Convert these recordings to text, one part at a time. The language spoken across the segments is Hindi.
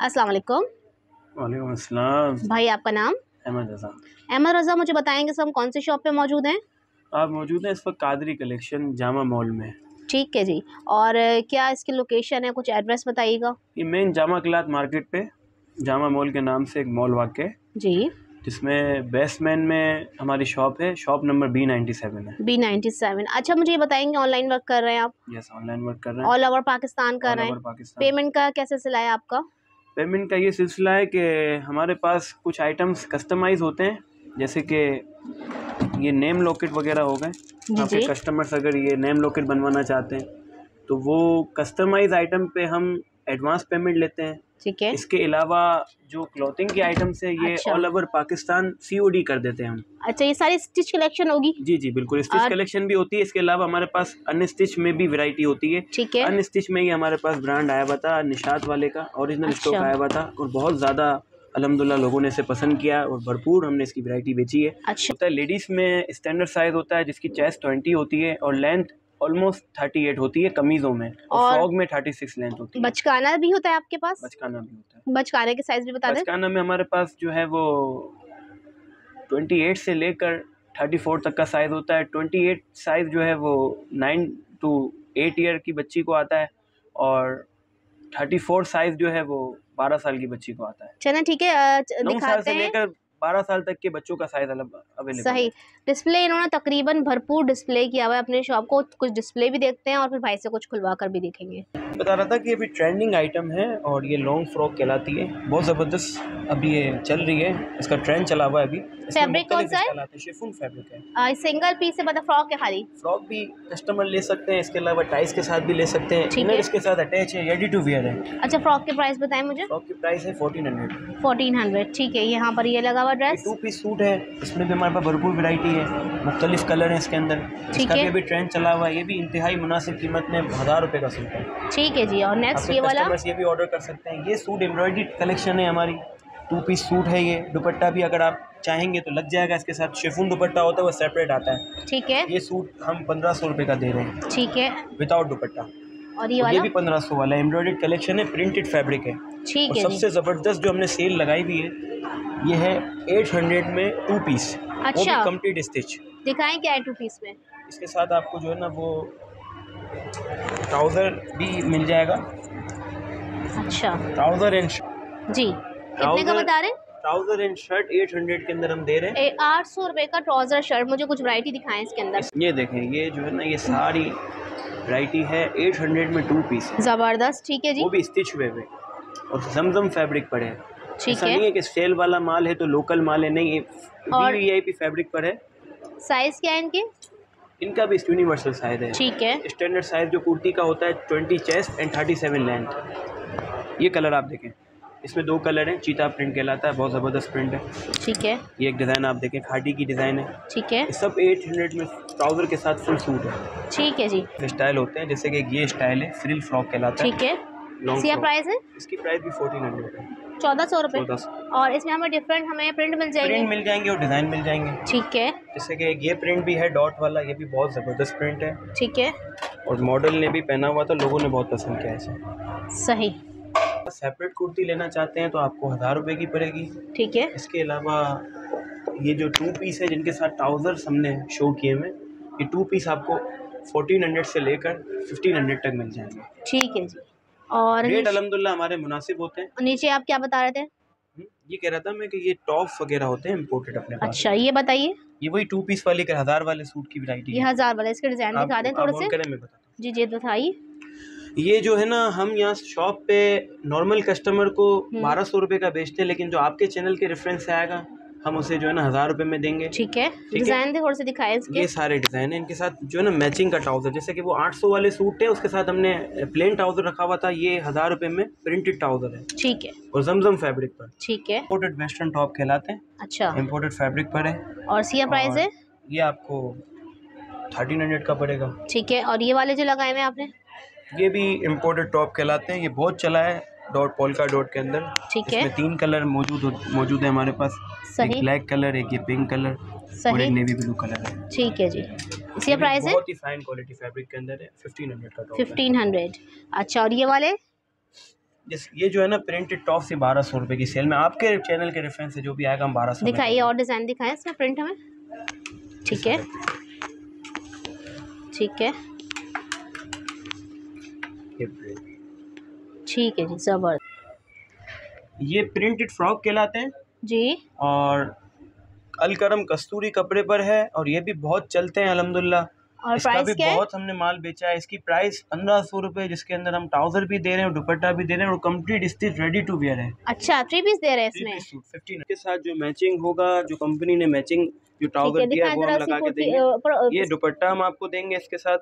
अस्सलाम वालेकुम। वालेकुम अस्सलाम। भाई आपका नाम? अहमद रज़ा। अहमद रज़ा, मुझे बताएंगे सब कौन सी शॉप पे मौजूद हैं? आप मौजूद हैं इस वक्त कादरी कलेक्शन जामा मॉल में। ठीक है जी। और क्या इसकी लोकेशन है, कुछ एड्रेस बताइएगा। ये मेन जामा क्लॉथ मार्केट पे जामा मॉल के नाम से एक मॉल वाक़ है, जी। जिसमें बेसमेंट में हमारी शॉप है। शॉप नंबर B97 है। B97। अच्छा, मुझे ये बताएंगे ऑनलाइन वर्क कर रहे हैं आप? यस, ऑनलाइन वर्क कर रहे हैं। ऑल ओवर पाकिस्तान कर ऑल रहे ओवर हैं? पाकिस्तान। पेमेंट का क्या सिलसिला है आपका? पेमेंट का ये सिलसिला है कि हमारे पास कुछ आइटम्स कस्टमाइज़ होते हैं, जैसे कि ये नेम लॉकेट वगैरह हो गए। जी आपके जी। कस्टमर्स अगर ये नेम लॉकेट बनवाना चाहते हैं तो वो कस्टमाइज आइटम पे हम एडवांस पेमेंट लेते हैं। ठीक है। इसके अलावा जो क्लॉथिंग के आइटम्स है ये अच्छा ऑल ओवर पाकिस्तान COD कर देते हैं हम। अच्छा, ये सारी स्टिच कलेक्शन होगी? जी जी बिल्कुल, स्टिच कलेक्शन भी होती है। इसके अलावा हमारे पास अनस्टिच में भी वैरायटी होती है। ठीक है। अनस्टिच में ही हमारे पास ब्रांड आया हुआ था निशात वाले का, ओरिजिनल स्टॉक अच्छा आया हुआ था और बहुत ज़्यादा अल्हम्दुलिल्लाह लोगों ने इसे पसंद किया और भरपूर हमने इसकी वैरायटी बेची है। अच्छा। होता है लेडीज़ में स्टैंडर्ड साइज़ होता है जिसकी चेस्ट 20 होती है और लेंथ ऑलमोस्ट 38 होती है कमीज़ों में, और फ्रॉक में 36 लेंथ होती है। बचकाना भी होता है आपके पास? बचकाना भी होता है। बचकाने के साइज भी बता दें। बचकाना में हमारे पास जो है वो 28 से लेकर 34 तक का साइज़ होता है। 28 साइज़ जो है वो 9 to 8 ईयर की बच्ची को आता है और 34 साइज़ जो है वो 12 साल की बच्ची को आता है। चलें ठीक है, 9 साल दिखाते से हैं। लेकर 12 साल तक के बच्चों का साइज़ अवेलेबल सही। है। डिस्प्ले इन्होंने तकरीबन भरपूर डिस्प्ले किया हुआ है अपने शॉप को। कुछ डिस्प्ले भी देखते हैं और फिर भाई से कुछ खुलवा कर भी देखेंगे। बता रहा था कि अभी ट्रेंडिंग आइटम है और ये लॉन्ग फ्रॉक कहलाती है, बहुत ज़बरदस्त अभी ये चल रही है, इसका ट्रेंड चला हुआ है अभी। फैब्रिक कौन सा है? शिफॉन फैब्रिक है। सिंगल पीस है, मतलब फ्रॉक है खाली? फ्रॉक भी कस्टमर ले सकते हैं, इसके अलावा टाइस के साथ भी ले सकते हैं। ठीक इनर है। इसके साथ अटैच है, रेडी टू वेयर है। अच्छा, फ्रॉक के प्राइस बताएं मुझे। फ्रॉक की प्राइस है 1400। 1400। ठीक है। यहाँ पर ये लगा हुआ ये ड्रेस 2 पीस सूट है, इसमें भी हमारे पास भरपूर वैरायटी है, मुख्तलिफ कलर हैं इसके अंदर। इसका भी है। अभी ट्रेंड चला हुआ है, ये भी इंतहाई मुनासिब कीमत में 1000 रुपये का सूट है। ठीक है जी। और नेक्स्ट आपके ये वाला? कस्टमर्स ये भी ऑर्डर कर सकते हैं। ये सूट एम्ब्रॉयडरी कलेक्शन है हमारी, 2 पीस सूट है ये। दुपट्टा भी अगर आप चाहेंगे तो लग जाएगा इसके साथ। शिफॉन दुपट्टा होता है वो सेपरेट आता है। ठीक है। ये सूट हम 1500 रुपये का दे रहे हैं ठीक है। विदाउट दुपट्टा। और ये ये वाला? भी 1500 वाला एम्ब्रॉयडर्ड कलेक्शन है, प्रिंटेड फैब्रिक है। ठीक और है जी। सबसे ज़बरदस्त जो हमने सेल लगाई हुई है ये है 800 में 2 पीस, वो अच्छा, भी कंप्लीट स्टिच। दिखाएं क्या है 2 पीस में? इसके साथ आपको जो है ना वो ट्राउज़र भी मिल जाएगा। अच्छा ट्राउज़र एंड जी। कितने का बता रहे हैं? ट्राउज़र एंड शर्ट 800 के अंदर हम दे रहे हैं। 800 रुपये का ट्राउजर शर्ट। मुझे कुछ वैरायटी दिखाएं इसके अंदर। ये देखें, ये जो है ना ये सारी वैरायटी है 800 में 2 पीस, जबरदस्त। ठीक है जी। वो भी स्टिच हुए हुए और जमजम फैब्रिक पर है। ठीक ऐसा है। नहीं है कि सेल वाला माल है तो लोकल माल है, नहीं, ये और VIP फैब्रिक पर है। साइज क्या है इनके? इनका भी यूनिवर्सल साइज है। ठीक है। स्टैंडर्ड साइज जो कुर्ती का होता है 20 चेस्ट एंड 37 लेंथ। ये कलर आप देखें, इसमें 2 कलर हैं। चीता प्रिंट कहलाता है, बहुत ज़बरदस्त प्रिंट है। ठीक है। ये एक डिज़ाइन आप देखें, खादी की डिज़ाइन है। ठीक है। ये सब 800 में ट्राउज़र के साथ फुल सूट है। ठीक है जी। स्टाइल होते हैं, जैसे कि ये स्टाइल है, फ्रिल फ्रॉक कहलाता है। ठीक है। लॉन्ग इसका फ्रॉक। प्राइस है? इसकी प्राइस भी 1400 है। 1400 रुपये। 1400। और इसमें हमें डिफरेंट हमें प्रिंट मिल जाएंगे? प्रिंट मिल जाएंगे और डिज़ाइन मिल जाएंगे। ठीक है। जैसे कि ये प्रिंट भी है डॉट वाला, ये भी बहुत ज़बरदस्त प्रिंट है ठीक है। और मॉडल ने भी पहना हुआ था, लोगों ने बहुत पसंद किया इसे। सही। सेपरेट कुर्ती लेना चाहते हैं तो आपको 1000 रुपये की पड़ेगी। ठीक है। इसके अलावा ये जो 2 पीस है जिनके साथ ट्राउज़र्स हमने शो किए हुए, ये 2 पीस आपको 1400 से लेकर 1500 तक मिल जाएंगे। ठीक है जी। और रेट अल्हम्दुलिल्लाह हमारे मुनासिब होते हैं। नीचे आप क्या बता रहे थे? ये कह रहा था मैं कि ये टॉप वगैरह होते हैं इम्पोर्टेड अपने पास। अच्छा, ये बताइए। ये वही 2 पीस वाले के 1000 वाले सूट की वैरायटी ये है। 1000 वाला, इसके डिजाइन दिखा दें थोड़े से। करें मैं बताता हूँ। जी जी, बताइए। ये जो है ना, हम यहाँ शॉप पे नॉर्मल कस्टमर को 1200 रुपये का बेचते हैं, लेकिन जो आपके चैनल के रेफरेंस से आएगा हम उसे जो है ना 1000 रुपये में देंगे। ठीक है। डिजाइन थोड़े से दिखाए इसके। ये सारे डिज़ाइन है, इनके साथ जो है ना मैचिंग का ट्राउज़र, जैसे कि वो 800 वाले सूट है उसके साथ हमने प्लेन ट्राउज़र रखा हुआ था, ये 1000 रुपये में प्रिंटेड ट्राउज़र है। ठीक है। और जमजम फैब्रिक पर। ठीक है। इम्पोर्टेड वेस्टर्न टॉप कहलाते हैं। अच्छा। इम्पोर्टेड फैब्रिक पर है। और इसका प्राइस है? ये आपको 1300 का पड़ेगा। ठीक है। और ये वाले जो लगाए हुए आपने? ये भी इम्पोर्टेड टॉप कहलाते हैं, ये बहुत चला है डॉट पोल्का डॉट के अंदर। ठीक है। इसमें 3 कलर मौजूद है हमारे पास। सही। एक ब्लैक कलर, एक ये पिंक कलर सही। और एक नेवी ब्लू कलर है। ठीक है जी। इसका प्राइस है? बहुत ही फाइन क्वालिटी फैब्रिक के अंदर है, 1500 का टॉप है। 1500। अच्छा, और ये वाले? ये जो है ना प्रिंटेड टॉप से 1200 रुपये की सेल में, आपके चैनल के रेफरेंस से जो भी आएगा हम 1200 दिखाइए और डिज़ाइन दिखाएं इसमें प्रिंट हमें। ठीक है, ठीक है, ठीक है जी, ज़बरदस्त। ये प्रिंटेड फ्रॉक कहलाते हैं जी। और अलकरम कस्तूरी कपड़े पर है और ये भी बहुत चलते हैं अल्हम्दुलिल्लाह। और इसका प्राइस भी क्या है? बहुत हमने माल बेचा है। इसकी प्राइस 1500 रुपये, जिसके अंदर हम ट्राउजर भी दे रहे हैं, दुपट्टा भी दे रहे हैं और complete stitch ready to wear है। अच्छा, 3 पीस दे रहे हैं 3 इसमें। पीस सूट 15 के साथ जो मैचिंग होगा, जो कंपनी ने मैचिंग जो ट्राउजर दिया है वो हम लगा के देंगे। ये दुपट्टा हम आपको देंगे इसके साथ।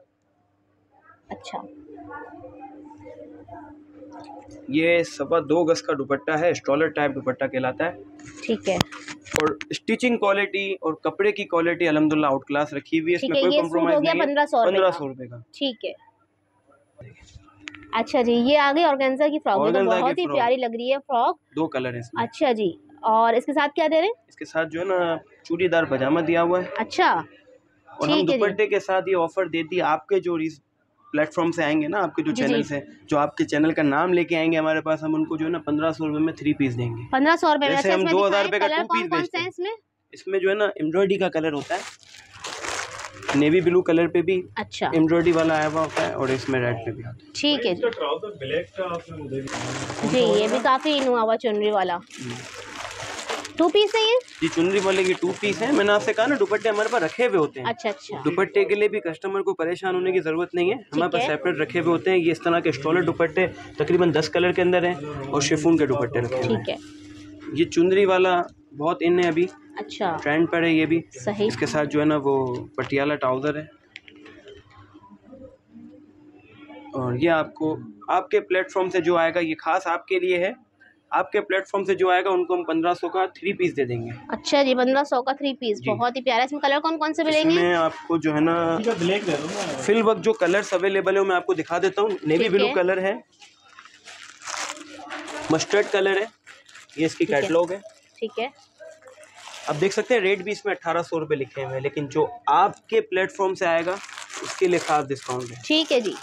अच्छा, ये 2.25 गज का दुपट्टा है, स्टॉलर टाइप दुपट्टा कहलाता है। ठीक है। और स्टिचिंग क्वालिटी और कपड़े की क्वालिटी अल्हम्दुलिल्लाह आउट क्लास रखी हुई है, इसमें कोई कॉम्प्रोमाइज नहीं है। 1500 रुपये का। ठीक है। अच्छा जी, ये आ गई ऑर्गेन्जा की फ्रॉक, तो बहुत ही प्यारी लग रही है फ्रॉक। 2 कलर है इसमें। अच्छा जी, और इसके साथ क्या दे रहे हैं? इसके साथ जो है ना चूड़ीदार पजामा दिया हुआ है। अच्छा, और हम दुपट्टे के साथ ये ऑफर देती है, आपके जो प्लेटफॉर्म से आएंगे ना, आपके जो चैनल से, जो आपके चैनल का नाम लेके आएंगे हमारे पास, हम उनको जो है ना 1500 रुपये में 3 पीस देंगे। 1500 रुपये में। जैसे हम 2000 रुपये का 2 पीस बेचते हैं। इसमें इसमें जो है ना एम्ब्रॉयडरी का कलर होता है, नेवी ब्लू कलर पे भी अच्छा एम्ब्रॉयडरी वाला आया हुआ होता है और इसमें रेड पे भी आता है। ठीक है जी, ये भी काफी इन हुआ चुनरी वाला 2 पीस है ये चुनरी वाले की 2 पीस है। मैंने आपसे कहा ना दुपट्टे हमारे पास रखे हुए होते हैं। अच्छा अच्छा, दुपट्टे के लिए भी कस्टमर को परेशान होने की जरूरत नहीं है, हमारे पास सेपरेट रखे हुए होते हैं। ये इस तरह के स्टॉलर दुपट्टे तकरीबन 10 कलर के अंदर हैं और शिफॉन के दुपट्टे रखे हुए हैं। ठीक है। ये चुनरी वाला बहुत इन है अभी, अच्छा ट्रेंड पर है ये भी। सही। इसके साथ जो है ना वो पटियाला ट्राउजर है। और ये आपको आपके प्लेटफॉर्म से जो आएगा ये खास आपके लिए है। आपके प्लेटफॉर्म से जो आएगा उनको हम 1500 का 3 पीस दे देंगे। अच्छा जी, 1500 का 3 पीस, बहुत ही प्यारा। इसमें कलर कौन कौन से मिलेंगे? इसमें आपको जो है ना ब्लैक फिल वक्त जो कलर्स अवेलेबल है मैं आपको दिखा देता हूँ। नेवी ब्लू कलर है, मस्टर्ड कलर है, ये इसकी कैटलॉग है। ठीक है। आप देख सकते हैं रेट भी इसमें 1800 रुपये लिखे हुए हैं, लेकिन जो आपके प्लेटफॉर्म से आएगा उसके लिए खास डिस्काउंट है। ठीक है जी।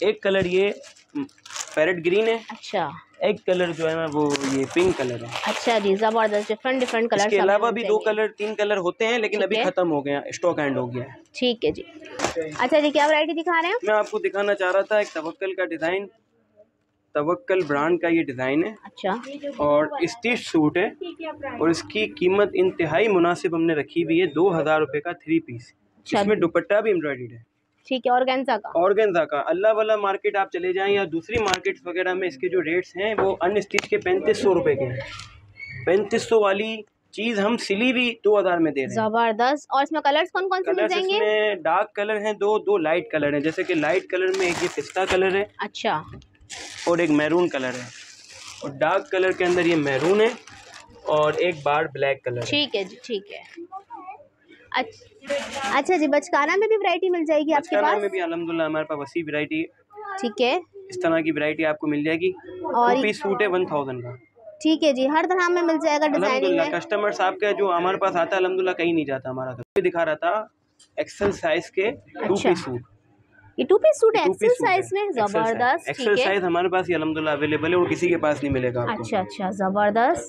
एक कलर ये पैरेट ग्रीन है। अच्छा। एक कलर जो है ना वो ये पिंक कलर है। अच्छा जी, जबरदस्त, डिफरेंट कलर। इसके अलावा भी 2 कलर 3 कलर होते हैं, लेकिन अभी खत्म हो गया, स्टॉक एंड हो गया है। ठीक है जी। अच्छा जी, क्या वैरायटी दिखा रहे हैं? मैं आपको दिखाना चाह रहा था एक तवक्कल का डिज़ाइन, तवक्कल ब्रांड का ये डिज़ाइन है। अच्छा। और स्टिच सूट है और इसकी कीमत इंतहाई मुनासिब हमने रखी हुई है, 2000 रुपये का 3 पीस। इसमें दुपट्टा भी एम्ब्रॉयडर्ड है। ठीक है। ऑर्गेन्जा का अल्लाह वाला मार्केट आप चले जाएं या दूसरी मार्केट वगैरह में इसके जो रेट्स हैं वो अनस्टिच के 3500 रुपये के हैं। 3500 वाली चीज़ हम सिली भी 2000 में दे रहे हैं। जबरदस्त। और इसमें कलर्स कौन कौन से मिल जाएंगे? इसमें डार्क कलर हैं, दो लाइट कलर हैं। जैसे कि लाइट कलर में एक ये पिस्ता कलर है। अच्छा। और एक मैरून कलर है। और डार्क कलर के अंदर ये मैरून है और एक बार ब्लैक कलर है। ठीक है जी, ठीक है। अच्छा जी, बचकाना में भी वैरायटी मिल जाएगी आपके पास? बचकाना में भी अल्हम्दुलिल्लाह हमारे पास वसी वैरायटी है। ठीक है। इस तरह की वैरायटी आपको मिल जाएगी। और 2 पीस सूट है 1000 का। ठीक है जी, हर तरह में मिल जाएगा डिजाइनिंग में। कस्टमर्स आपका जो हमारे पास आता है अल्हम्दुलिल्लाह कहीं नहीं जाता हमारा। तो दिखा रहा था एक्सेल साइज के 2 पीस सूट। ये 2 पीस सूट है एक्सेल साइज में, जबरदस्त। एक्सेल साइज हमारे पास ये अल्हम्दुलिल्लाह अवेलेबल है और किसी के पास नहीं मिलेगा आपको। अच्छा अच्छा, जबरदस्त।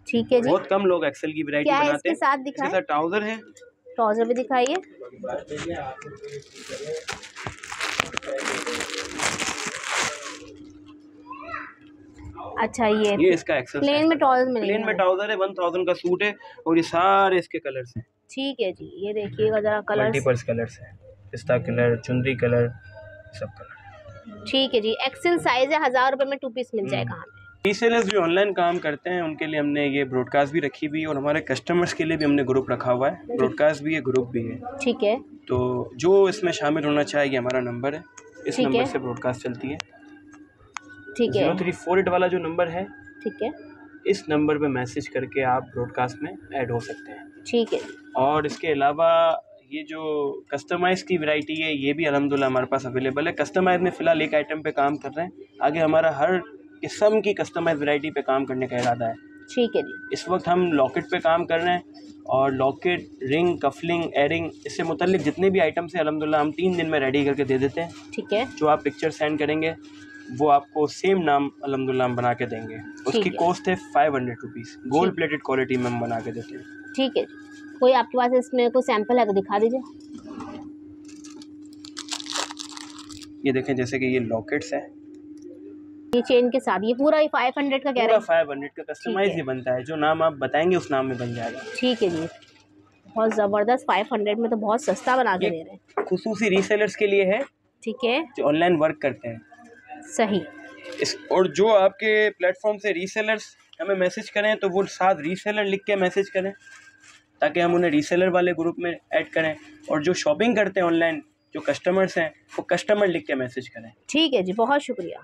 ठीक है जी। बहुत कम लोग एक्सेल की वैरायटी बनाते हैं। इसके साथ दिखाएं। इसके साथ ट्राउजर है। ट्राउजर भी दिखाइए। अच्छा, ये इसका एक्सेल प्लेन में ट्राउजर मिलेगा। प्लेन में ट्राउजर है, 1000 का सूट है और ये सारे इसके कलर्स हैं। ठीक है जी, ये देखिएगा जरा कलर्स, मल्टीपल्स कलर्स हैं, पिस्ता कलर, चुनरी कलर, सब कलर। ठीक है जी, एक्सेल साइज है, 1000 रुपये में 2 पीस मिल जाएगा हमें। रीसेलर्स जो ऑनलाइन काम करते हैं उनके लिए हमने ये ब्रॉडकास्ट भी रखी हुई है और हमारे कस्टमर्स के लिए भी हमने ग्रुप रखा हुआ है। ब्रॉडकास्ट भी है, ग्रुप भी है। ठीक है। तो जो इसमें शामिल होना चाहिए हमारा नंबर है, इस नंबर से ब्रॉडकास्ट चलती है। ठीक है। 0348 वाला जो नंबर है, ठीक है, इस नंबर पे मैसेज करके आप ब्रॉडकास्ट में ऐड हो सकते हैं। ठीक है। और इसके अलावा ये जो कस्टमाइज़ की वैरायटी है ये भी अल्हम्दुलिल्लाह हमारे पास अवेलेबल है। कस्टमाइज़ में फ़िलहाल एक आइटम पे काम कर रहे हैं, आगे हमारा हर किस्म की कस्टमाइज वैरायटी पे काम करने का इरादा है। ठीक है जी। इस वक्त हम लॉकेट पे काम कर रहे हैं और लॉकेट, रिंग, कफलिंग, एयरिंग, इससे मुतल्लिक जितने भी आइटम्स हैं अल्हम्दुलिल्लाह हम 3 दिन में रेडी करके दे देते हैं। ठीक है। जो आप पिक्चर सेंड करेंगे वो आपको सेम नाम अल्हम्दुलिल्लाह हम बना के देंगे। उसकी कॉस्ट है 500 रुपीज़। गोल्ड प्लेटेड क्वालिटी में हम बना के देते हैं। ठीक है। कोई आपके पास इसमें कोई सैंपल है तो दिखा दीजिए। ये देखें, जैसे कि ये लॉकेट्स हैं, ये चेन के साथ, ये पूरा 500 का कह रहे हैं? 500 का कस्टमाइज ही बनता है, जो नाम आप बताएंगे उस नाम में बन जाएगा। ठीक है जी, बहुत ज़बरदस्त। 500 में तो बहुत सस्ता बना के दे रहे हैं। खुसूसी रीसेलर्स के लिए है, ठीक है, जो ऑनलाइन वर्क करते हैं। सही। और जो आपके प्लेटफॉर्म से रीसेलर्स हमें मैसेज करें तो वो साथ रीसेलर लिख के मैसेज करें, ताकि हम उन्हें रीसेलर वाले ग्रुप में ऐड करें। और जो शॉपिंग करते हैं ऑनलाइन, जो कस्टमर्स हैं, वो कस्टमर लिख के मैसेज करें। ठीक है जी, बहुत शुक्रिया।